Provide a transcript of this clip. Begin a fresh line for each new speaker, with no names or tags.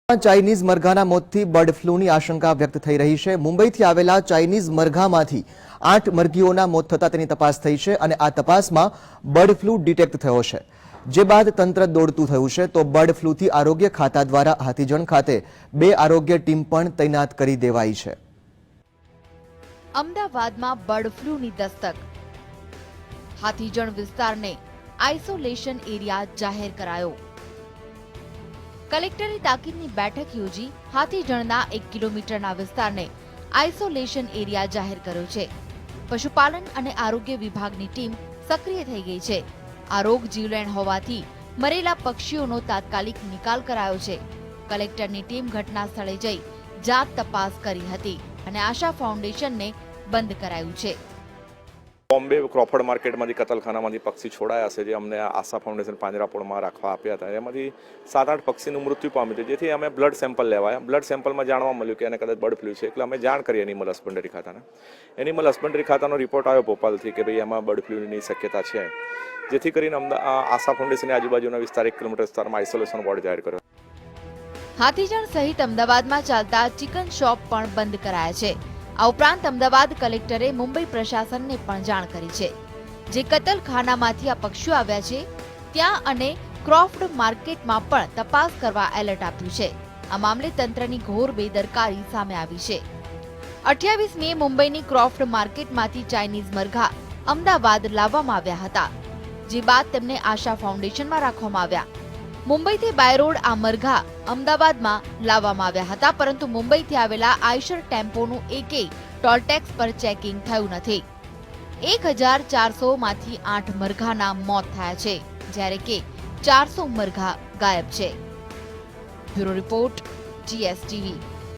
Chinese મરઘાના મોતથી bird ફ્લૂની આશંકા વ્યક્ત થઈ રહી છે। મુંબઈથી આવેલા ચાઇનીઝ મરઘામાંથી 8 મરઘીઓના મોત થતા તેની તપાસ થઈ છે અને આ તપાસમાં બર્ડ ફ્લૂ ડિટેક્ટ થયો છે, જે બાદ તંત્ર દોડતું થયું છે। તો બર્ડ ફ્લૂથી આરોગ્ય ખાતા દ્વારા હાથીજણ ખાતે 2 આરોગ્ય ટીમ પણ તૈનાત કરી દેવાઈ છે।
અમદાવાદમાં બર્ડ ફ્લૂની દસ્તક, હાથીજણ વિસ્તારને આઇસોલેશન એરિયા જાહેર કરાયો। કલેક્ટરે તાકીદની બેઠક યોજી હાથીજણના 1 કિલોમીટરના વિસ્તારને આઇસોલેશન એરિયા જાહેર કર્યો છે। પશુપાલન અને આરોગ્ય વિભાગની ટીમ સક્રિય થઈ ગઈ છે। આ રોગ જીવલેણ હોવાથી મરેલા પક્ષીઓનો તાત્કાલિક નિકાલ કરાયો છે। કલેક્ટરની ટીમ ઘટના સ્થળે જઈ જાત તપાસ કરી હતી અને આશા ફાઉન્ડેશનને બંધ કરાયું છે।
બોમ્બે ક્રોફર્ડ માર્કેટમાંથી કતલખાનામાંથી પક્ષી છોડાયા છે, જે અમને આશા ફાઉન્ડેશન પાંજરાપોળમાં રાખવા આપ્યા હતા। એમાંથી 7-8 પક્ષીનું મૃત્યુ પામ્યું હતું, જેથી અમે બ્લડ સેમ્પલ લેવાયા। બ્લડ સેમ્પલમાં જાણવા મળ્યું કે એને કદાચ બર્ડ ફ્લૂ છે, એટલે અમે જાણ કરી એનિમલ હસબન્ડરી ખાતાને। એનિમલ હસબન્ડરી ખાતાનો રિપોર્ટ આવ્યો ભોપાલથી કે ભાઈ એમાં બર્ડ ફ્લૂની શક્યતા છે, જેથી કરીને આશા ફાઉન્ડેશને આજુબાજુના વિસ્તાર 1 કિલોમીટર વિસ્તારમાં આઇસોલેશન વોર્ડ જાહેર કર્યો।
હાથીજણ સહિત અમદાવાદમાં ચાલતા ચિકન શોપ પણ બંધ કરાયા છે। આ ઉપરાંત અમદાવાદ કલેક્ટરે મુંબઈ પ્રશાસનને પણ જાણ કરી છે, જે કતલખાનામાંથી આ પક્ષીઓ આવ્યા છે ત્યાં અને ક્રોફર્ડ માર્કેટમાં પણ તપાસ કરવા એલર્ટ આપ્યું છે। આ મામલે તંત્રની ઘોર બેદરકારી સામે આવી છે। 28 મે મુંબઈની ક્રોફર્ડ માર્કેટમાંથી ચાઇનીઝ મરઘા અમદાવાદ લાવવામાં આવ્યા હતા, જે બાદ તેમને આશા ફાઉન્ડેશનમાં રાખવામાં આવ્યા। મુંબઈથી બાય રોડ આ મરઘા અમદાવાદમાં લાવવામાં આવ્યા હતા, પરંતુ મુંબઈથી આવેલા આઈશર ટેમ્પોનું એકેય ટોલ ટેક્સ પર ચેકિંગ થયું નથી। 1400 માંથી 8 મરઘાના મોત થયા છે, જ્યારે કે 400 મરઘા ગાયબ છે। Bureau report, GSTV।